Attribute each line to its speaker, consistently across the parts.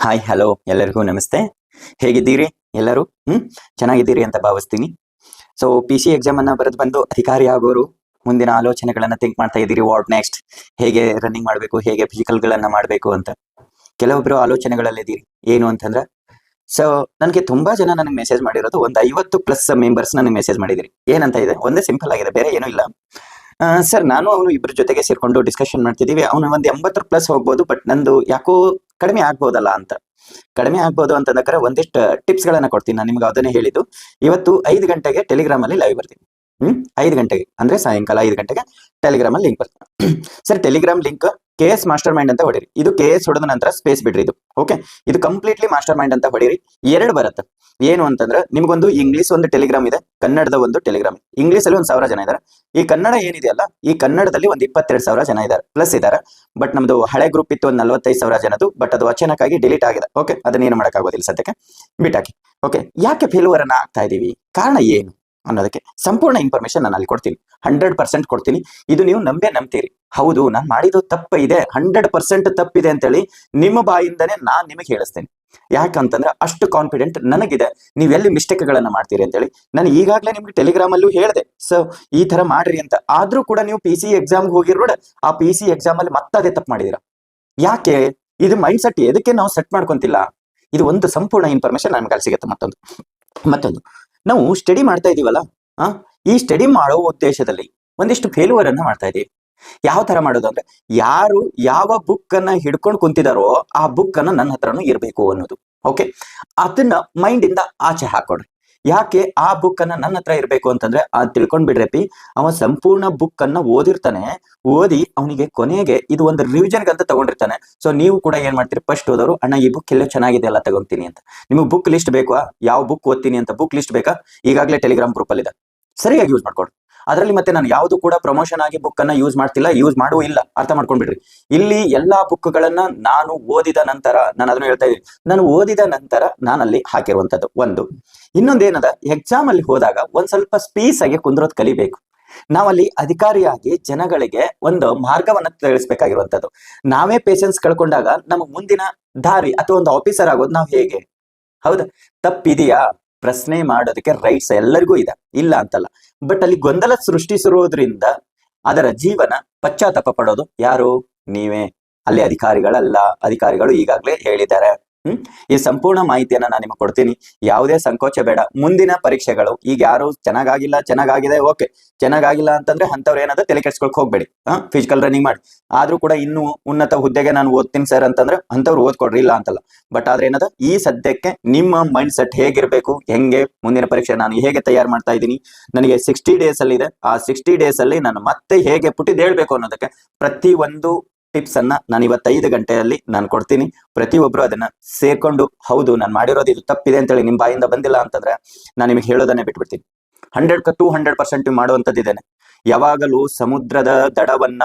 Speaker 1: Hi hello ಎಲ್ಲರಿಗೂ ನಮಸ್ತೆ. ಹೇಗಿದ್ದೀರಿ ಎಲ್ಲರೂ? ಚೆನ್ನಾಗಿದ್ದೀರಿ ಅಂತ ಭಾವಿಸ್ತೀನಿ. ಸೊ PC ಎಕ್ಸಾಮ್ ಅನ್ನ ಬರೆದು ಬಂದು ಅಧಿಕಾರಿ ಆಗೋರು ಮುಂದಿನ ಆಲೋಚನೆಗಳನ್ನ ಥಿಂಕ್ ಮಾಡ್ತಾ ಇದ್ದೀರಿ. ವಾಟ್ ನೆಕ್ಸ್ಟ್, ಹೇಗೆ ರನ್ನಿಂಗ್ ಮಾಡಬೇಕು, ಹೇಗೆ ಫಿಸಿಕಲ್ಗಳನ್ನ ಮಾಡಬೇಕು ಅಂತ ಕೆಲವೊಬ್ರು ಆಲೋಚನೆಗಳಲ್ಲಿದ್ದೀರಿ. ಏನು ಅಂತಂದ್ರೆ, ಸೊ ನನಗೆ ತುಂಬಾ ಜನ ನನಗೆ ಮೆಸೇಜ್ ಮಾಡಿರೋದು, ಒಂದು 50+ ಮೆಂಬರ್ಸ್ ನನಗೆ ಮೆಸೇಜ್ ಮಾಡಿದಿರಿ. ಏನಂತ ಇದೆ, ಒಂದೇ ಸಿಂಪಲ್ ಆಗಿದೆ, ಬೇರೆ ಏನೂ ಇಲ್ಲ. ಸರ್, ನಾನು ಅವನು ಇಬ್ಬರ ಜೊತೆಗೆ ಸೇರ್ಕೊಂಡು ಡಿಸ್ಕಷನ್ ಮಾಡ್ತಿದ್ದೀವಿ. ಅವನು ಒಂದು 80+ ಹೋಗ್ಬೋದು, ಬಟ್ ನಂದು ಯಾಕೋ ಕಡಿಮೆ ಆಗ್ಬೋದಲ್ಲ ಅಂತ. ಕಡಿಮೆ ಆಗ್ಬೋದು ಅಂತಂದ್ರೆ ಒಂದಿಷ್ಟು ಟಿಪ್ಸ್ ಗಳನ್ನ ಕೊಡ್ತೀನಿ. ನಾನು ನಿಮ್ಗೆ ಅದನ್ನೇ ಹೇಳಿದ್ದು. ಇವತ್ತು 5 ಗಂಟೆಗೆ ಟೆಲಿಗ್ರಾಮ್ ಅಲ್ಲಿ ಲೈವ್ ಬರ್ತೀನಿ. 5 ಗಂಟೆಗೆ ಅಂದ್ರೆ ಸಾಯಂಕಾಲ 5 ಗಂಟೆಗೆ ಟೆಲಿಗ್ರಾಮ್ ಅಲ್ಲಿ ಲಿಂಕ್ ಬರ್ತೀನಿ. Sir, Telegram link KS master mind ಅಂತ ಹೊಡಿರಿ. ಇದು KS ಹೊಡೆದ ನಂತರ ಸ್ಪೇಸ್ ಬಿಡ್ರಿ. ಇದು ಓಕೆ, ಇದು ಕಂಪ್ಲೀಟ್ಲಿ ಮಾಸ್ಟರ್ ಮೈಂಡ್ ಅಂತ ಹೊಡಿರಿ. 2 ಬರುತ್ತೆ. ಏನು ಅಂತಂದ್ರೆ, ನಿಮ್ಗೊಂದು ಇಂಗ್ಲಿಷ್ ಒಂದು ಟೆಲಿಗ್ರಾಮ್ ಇದೆ, ಕನ್ನಡದ ಒಂದು ಟೆಲಿಗ್ರಾಮ್. ಇಂಗ್ಲಿಷ್ ಅಲ್ಲಿ 1,000 ಜನ ಇದ್ದಾರೆ. ಈ ಕನ್ನಡ ಏನಿದೆಯಲ್ಲ, ಈ ಕನ್ನಡದಲ್ಲಿ ಒಂದು 22,000 ಜನ ಇದ್ದಾರೆ, ಪ್ಲಸ್ ಇದ್ದಾರೆ. ಬಟ್ ನಮ್ದು ಹಳೆ ಗ್ರೂಪ್ ಇತ್ತು ಒಂದು 45,000 ಜನದ್ದು, ಬಟ್ ಅದು ಅಚಾನಕ್ಕಾಗಿ ಡಿಲೀಟ್ ಆಗಿದೆ. ಓಕೆ, ಅದನ್ನ ಏನು ಮಾಡೋಕ್ಕಾಗೋದಿಲ್ಲ, ಸದ್ಯಕ್ಕೆ ಬಿಟ್ಟಾಕಿ. ಓಕೆ, ಯಾಕೆ ಫೇಲ್ಯೂರ್ ಅನ್ನ ಆಗ್ತಾ ಇದೀವಿ, ಕಾರಣ ಏನು ಅನ್ನೋದಕ್ಕೆ ಸಂಪೂರ್ಣ ಇನ್ಫಾರ್ಮೇಶನ್ ನಾನು ಅಲ್ಲಿ ಕೊಡ್ತೀನಿ. 100% ಕೊಡ್ತೀನಿ. ಇದು ನೀವು ನಂಬ್ತೀರಿ. ಹೌದು, ನಾನು ಮಾಡಿದ್ದು ತಪ್ಪ ಇದೆ, 100% ತಪ್ಪಿದೆ ಅಂತೇಳಿ ನಿಮ್ಮ ಬಾಯಿಂದನೇ ನಾನು ನಿಮಗೆ ಹೇಳಿಸ್ತೇನೆ. ಯಾಕಂತಂದ್ರೆ ಅಷ್ಟು ಕಾನ್ಫಿಡೆಂಟ್ ನನಗಿದೆ ನೀವೆಲ್ಲಿ ಮಿಸ್ಟೇಕ್ಗಳನ್ನ ಮಾಡ್ತೀರಿ ಅಂತೇಳಿ. ನಾನು ಈಗಾಗಲೇ ನಿಮ್ಗೆ ಟೆಲಿಗ್ರಾಮ್ ಅಲ್ಲೂ ಹೇಳಿದೆ, ಸೊ ಈ ತರ ಮಾಡ್ರಿ ಅಂತ. ಆದ್ರೂ ಕೂಡ ನೀವು PC ಎಕ್ಸಾಮ್ ಹೋಗಿರೋಡ, ಆ PC ಎಕ್ಸಾಮ್ ಅಲ್ಲಿ ಅದೇ ತಪ್ಪು ಮಾಡಿದೀರಾ. ಯಾಕೆ? ಇದು ಮೈಂಡ್ ಸೆಟ್ ಎದಕ್ಕೆ ನಾವು ಸೆಟ್ ಮಾಡ್ಕೊಂತಿಲ್ಲ? ಇದು ಒಂದು ಸಂಪೂರ್ಣ ಇನ್ಫಾರ್ಮೇಶನ್ ನಮ್ಗೆ ಅಲ್ಲಿ ಸಿಗುತ್ತೆ. ಮತ್ತೊಂದು ನಾವು ಸ್ಟಡಿ ಮಾಡ್ತಾ ಇದೀವಲ್ಲ, ಈ ಸ್ಟಡಿ ಮಾಡೋ ಉದ್ದೇಶದಲ್ಲಿ ಒಂದಿಷ್ಟು ಫೇಲ್ಯೂರ್ ಅನ್ನ ಮಾಡ್ತಾ ಇದೀವಿ. ಯಾವ ತರ ಮಾಡೋದು ಅಂದ್ರೆ, ಯಾರು ಯಾವ ಬುಕ್ ಅನ್ನ ಹಿಡ್ಕೊಂಡು ಕುಂತಿದಾರೋ ಆ ಬುಕ್ ಅನ್ನ ನನ್ನ ಹತ್ರನೂ ಇರಬೇಕು ಅನ್ನೋದು. ಓಕೆ, ಅದನ್ನ ಮೈಂಡ್ ಇಂದ ಆಚೆ ಹಾಕೊಡ್ರಿ. ಯಾಕೆ ಆ ಬುಕ್ ಅನ್ನ ನನ್ನ ಹತ್ರ ಇರಬೇಕು ಅಂತಂದ್ರೆ, ತಿಳ್ಕೊಂಡ್ ಬಿಡ್ರಪಿ, ಅವ ಸಂಪೂರ್ಣ ಬುಕ್ ಅನ್ನ ಓದಿರ್ತಾನೆ. ಓದಿ ಅವನಿಗೆ ಕೊನೆಗೆ ಇದು ಒಂದು ರಿವಿಷನ್ ಅಂತ ತಗೊಂಡಿರ್ತಾನೆ. ಸೊ ನೀವು ಕೂಡ ಏನ್ ಮಾಡ್ತೀರಿ, ಫಸ್ಟ್ ಓದೋರು, ಅಣ್ಣ ಈ ಬುಕ್ ಎಲ್ಲ ಚೆನ್ನಾಗಿದೆ ಅಲ್ಲ, ತಗೊಂತೀನಿ ಅಂತ. ನಿಮಗೆ ಬುಕ್ ಲಿಸ್ಟ್ ಬೇಕಾ, ಯಾವ ಬುಕ್ ಓದ್ತೀನಿ ಅಂತ ಬುಕ್ ಲಿಸ್ಟ್ ಬೇಕಾ, ಈಗಾಗಲೇ ಟೆಲಿಗ್ರಾಮ್ ಗ್ರೂಪ್ ಅಲ್ಲಿ ಇದೆ, ಸರಿಯಾಗಿ ಯೂಸ್ ಮಾಡ್ಕೊಡ್ರಿ. ಅದರಲ್ಲಿ ಮತ್ತೆ ನಾನು ಯಾವುದು ಕೂಡ ಪ್ರಮೋಷನ್ ಆಗಿ ಬುಕ್ ಅನ್ನ ಯೂಸ್ ಮಾಡ್ತಿಲ್ಲ, ಯೂಸ್ ಮಾಡುವ ಇಲ್ಲ, ಅರ್ಥ ಮಾಡ್ಕೊಂಡ್ಬಿಡ್ರಿ. ಇಲ್ಲಿ ಎಲ್ಲಾ ಬುಕ್ ಗಳನ್ನ ನಾನು ಓದಿದ ನಂತರ, ನಾನು ಅದನ್ನ ಹೇಳ್ತಾ ಇದ್ದೀನಿ, ನಾನು ಓದಿದ ನಂತರ ನಾನಲ್ಲಿ ಹಾಕಿರುವಂತದ್ದು ಒಂದು. ಇನ್ನೊಂದೇನದ, ಎಕ್ಸಾಮ್ ಅಲ್ಲಿ ಹೋದಾಗ ಒಂದ್ ಸ್ವಲ್ಪ ಸ್ಪೀಸ್ ಆಗಿ ಕುಂದ್ರೋದ್ ಕಲಿಬೇಕು. ನಾವಲ್ಲಿ ಅಧಿಕಾರಿಯಾಗಿ ಜನಗಳಿಗೆ ಒಂದು ಮಾರ್ಗವನ್ನ ತಿಳಿಸ್ಬೇಕಾಗಿರುವಂತದ್ದು. ನಾವೇ ಪೇಷನ್ಸ್ ಕಳ್ಕೊಂಡಾಗ ನಮಗ್ ಮುಂದಿನ ದಾರಿ ಅಥವಾ ಒಂದು ಆಫೀಸರ್ ಆಗೋದು ನಾವು ಹೇಗೆ? ಹೌದಾ? ತಪ್ಪಿದೆಯಾ? ಪ್ರಶ್ನೆ ಮಾಡೋದಕ್ಕೆ ರೈಟ್ಸ್ ಎಲ್ಲರಿಗೂ ಇದೆ, ಇಲ್ಲ ಅಂತಲ್ಲ. ಬಟ್ ಅಲ್ಲಿ ಗೊಂದಲ ಸೃಷ್ಟಿಸಿರೋದ್ರಿಂದ ಅದರ ಜೀವನ ಪಶ್ಚಾತ್ತಾಪ ಪಡೋದು ಯಾರು? ನೀವೇ. ಅಲ್ಲಿ ಅಧಿಕಾರಿಗಳಲ್ಲ. ಅಧಿಕಾರಿಗಳು ಈಗಾಗಲೇ ಹೇಳಿದ್ದಾರೆ. ಈ ಸಂಪೂರ್ಣ ಮಾಹಿತಿಯನ್ನ ನಾನು ನಿಮಗೆ ಕೊಡ್ತೀನಿ. ಯಾವುದೇ ಸಂಕೋಚ ಬೇಡ. ಮುಂದಿನ ಪರೀಕ್ಷೆಗಳು ಈಗ ಯಾರು ಚೆನ್ನಾಗಾಗಿದೆ, ಓಕೆ, ಚೆನ್ನಾಗಿಲ್ಲ ಅಂತಂದ್ರೆ ಅಂತವ್ರು ಏನಾದ್ರು ತಲೆ ಕೆಡ್ಸ್ಕೊಳಕ್ ಹೋಗ್ಬೇಡಿ. ಫಿಸಿಕಲ್ ರನ್ನಿಂಗ್ ಮಾಡಿ. ಆದ್ರೂ ಕೂಡ ಇನ್ನೂ ಉನ್ನತ ಹುದ್ದೆಗೆ ನಾನು ಓದ್ತೀನಿ ಸರ್ ಅಂತಂದ್ರೆ ಅಂತವ್ರು ಓದ್ಕೊಡ್ರಿ, ಇಲ್ಲ ಅಂತಲ್ಲ. ಬಟ್ ಆದ್ರೆ ಏನದ, ಈ ಸದ್ಯಕ್ಕೆ ನಿಮ್ಮ ಮೈಂಡ್ ಸೆಟ್ ಹೇಗಿರ್ಬೇಕು, ಹೆಂಗೆ ಮುಂದಿನ ಪರೀಕ್ಷೆ ನಾನು ಹೇಗೆ ತಯಾರು ಮಾಡ್ತಾ ಇದ್ದೀನಿ, ನನಗೆ 60 ಡೇಸ್ ಅಲ್ಲಿ ಇದೆ. ಆ 60 ಡೇಸ್ ಅಲ್ಲಿ ನಾನು ಮತ್ತೆ ಹೇಗೆ ಪುಟಿದ್ ಹೇಳ್ಬೇಕು ಅನ್ನೋದಕ್ಕೆ ಪ್ರತಿ ಒಂದು ಟಿಪ್ಸ್ ಅನ್ನ ನಾನು ಇವತ್ತು 5 ಗಂಟೆಯಲ್ಲಿ ನಾನು ಕೊಡ್ತೀನಿ. ಪ್ರತಿಯೊಬ್ರು ಅದನ್ನ ಸೇರ್ಕೊಂಡು, ಹೌದು ನಾನು ಮಾಡಿರೋದು ಇದು ತಪ್ಪಿದೆ ಅಂತೇಳಿ ನಿಮ್ ಬಾಯಿಂದ ಬಂದಿಲ್ಲ ಅಂತಂದ್ರೆ ನಾನು ನಿಮಗೆ ಹೇಳೋದನ್ನೇ ಬಿಟ್ಬಿಡ್ತೀನಿ. 100% ಮಾಡುವಂತದ್ದಿದ್ದೇನೆ. ಯಾವಾಗಲೂ ಸಮುದ್ರದ ದಡವನ್ನ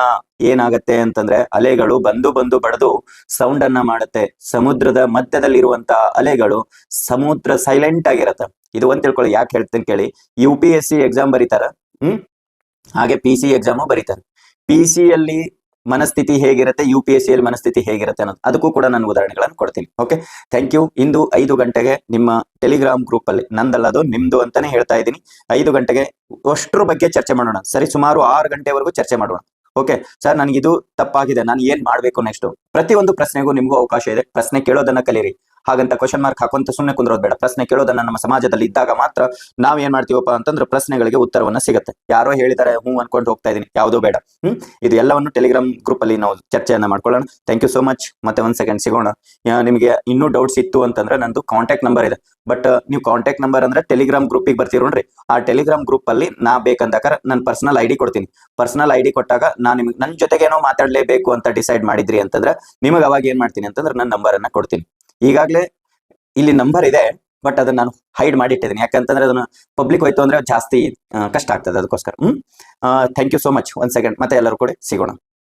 Speaker 1: ಏನಾಗತ್ತೆ ಅಂತಂದ್ರೆ, ಅಲೆಗಳು ಬಂದು ಬಡದು ಸೌಂಡ್ ಅನ್ನ ಮಾಡುತ್ತೆ. ಸಮುದ್ರದ ಮಧ್ಯದಲ್ಲಿರುವಂತ ಅಲೆಗಳು, ಸಮುದ್ರ ಸೈಲೆಂಟ್ ಆಗಿರತ್ತ. ಇದು ಒಂದ್ ತಿಳ್ಕೊಳ್ಳಿ. ಯಾಕೆ ಹೇಳ್ತೇನೆ ಕೇಳಿ. UPSC ಎಕ್ಸಾಮ್ ಬರೀತಾರ, ಹಾಗೆ PC ಎಕ್ಸಾಮು ಬರೀತಾರೆ. PC ಯಲ್ಲಿ ಮನಸ್ಥಿತಿ ಹೇಗಿರುತ್ತೆ, UPSC ಯಲ್ಲಿ ಮನಸ್ಥಿತಿ ಹೇಗಿರುತ್ತೆ ಅನ್ನೋದು, ಅದಕ್ಕೂ ಕೂಡ ನಾನು ಉದಾಹರಣೆಗಳನ್ನು ಕೊಡ್ತೀನಿ. Okay, thank you. ಇಂದು 5 ಗಂಟೆಗೆ ನಿಮ್ಮ ಟೆಲಿಗ್ರಾಮ್ ಗ್ರೂಪ್ ಅಲ್ಲಿ, ನಂದಲ್ಲ ಅದು ನಿಮ್ದು ಅಂತಾನೆ ಹೇಳ್ತಾ ಇದ್ದೀನಿ, 5 ಗಂಟೆಗೆ ಅಷ್ಟರ ಬಗ್ಗೆ ಚರ್ಚೆ ಮಾಡೋಣ. ಸರಿ, ಸುಮಾರು 6 ಗಂಟೆವರೆಗೂ ಚರ್ಚೆ ಮಾಡೋಣ. ಓಕೆ ಸರ್, ನನಗಿದು ತಪ್ಪಾಗಿದೆ, ನಾನು ಏನ್ ಮಾಡ್ಬೇಕು ನೆಕ್ಸ್ಟ್? ಪ್ರತಿಯೊಂದು ಪ್ರಶ್ನೆಗೂ ನಿಮ್ಗೂ ಅವಕಾಶ ಇದೆ. ಪ್ರಶ್ನೆ ಕೇಳೋದನ್ನ ಕಲೀರಿ. ಹಾಗಂತ ಕ್ವಶನ್ ಮಾರ್ಕ್ ಹಾಕುವಂತ ಸುಮ್ಮನೆ ಕುಂದ್ರೋದ್ ಬೇಡ. ಪ್ರಶ್ನೆ ಕೇಳೋದನ್ನ ನಮ್ಮ ಸಮಾಜದಲ್ಲಿ ಇದ್ದಾಗ ಮಾತ್ರ ನಾವ್ ಏನ್ ಮಾಡ್ತೀವಪ್ಪ ಅಂತಂದ್ರೆ ಪ್ರಶ್ನೆಗಳಿಗೆ ಉತ್ತರವನ್ನ ಸಿಗುತ್ತೆ. ಯಾರೋ ಹೇಳಿದ್ದಾರೆ ಅನ್ಕೊಂಡು ಹೋಗ್ತಾ ಇದೀನಿ, ಯಾವುದೋ ಬೇಡ. ಇದು ಎಲ್ಲವನ್ನು ಟೆಲಿಗ್ರಾಮ್ ಗ್ರೂಪ್ ಅಲ್ಲಿ ನಾವು ಚರ್ಚೆಯನ್ನ ಮಾಡ್ಕೊಳ್ಳೋಣ. Thank you so much. ಮತ್ತೆ 1 ಸೆಕೆಂಡ್ ಸಿಗೋಣ. ನಿಮಗೆ ಇನ್ನೂ ಡೌಟ್ಸ್ ಇತ್ತು ಅಂತಂದ್ರೆ ನಂದು ಕಾಂಟ್ಯಾಕ್ಟ್ ನಂಬರ್ ಇದೆ. ಬಟ್ ನೀವು ಕಾಂಟ್ಯಾಕ್ಟ್ ನಂಬರ್ ಅಂದ್ರೆ ಟೆಲಿಗ್ರಾಮ್ ಗ್ರೂಪಿಗೆ ಬರ್ತೀರಿ ನೋಡ್ರಿ, ಆ ಟೆಲಿಗ್ರಾಮ್ ಗ್ರೂಪ್ ಅಲ್ಲಿ ನಾ ಬೇಕಂದಾಗ ನನ್ನ ಪರ್ಸನಲ್ ID ಕೊಡ್ತೀನಿ. ಪರ್ಸನಲ್ ID ಕೊಟ್ಟಾಗ ನಾನು ನಿಮ್ಗೆ ನನ್ನ ಜೊತೆಗೇನೋ ಮಾತಾಡ್ಲೇಬೇಕು ಅಂತ ಡಿಸೈಡ್ ಮಾಡಿದ್ರಿ ಅಂತಂದ್ರೆ ನಿಮಗೆ ಅವಾಗ ಏನ್ ಮಾಡ್ತೀನಿ ಅಂತಂದ್ರೆ ನನ್ನ ನಂಬರ್ ಅನ್ನ ಕೊಡ್ತೀನಿ. ಈಗಾಗಲೇ ಇಲ್ಲಿ ನಂಬರ್ ಇದೆ, ಬಟ್ ಅದನ್ನ ನಾನು ಹೈಡ್ ಮಾಡಿಟ್ಟಿದ್ದೀನಿ. ಯಾಕಂತಂದ್ರೆ ಅದನ್ನ ಪಬ್ಲಿಕ್ ಹೋಯ್ತು ಅಂದ್ರೆ ಜಾಸ್ತಿ ಕಷ್ಟ ಆಗ್ತದೆ, ಅದಕ್ಕೋಸ್ಕರ. Thank you so much. 1 second, ಮತ್ತೆ ಎಲ್ಲರೂ ಕೂಡ ಸಿಗೋಣ.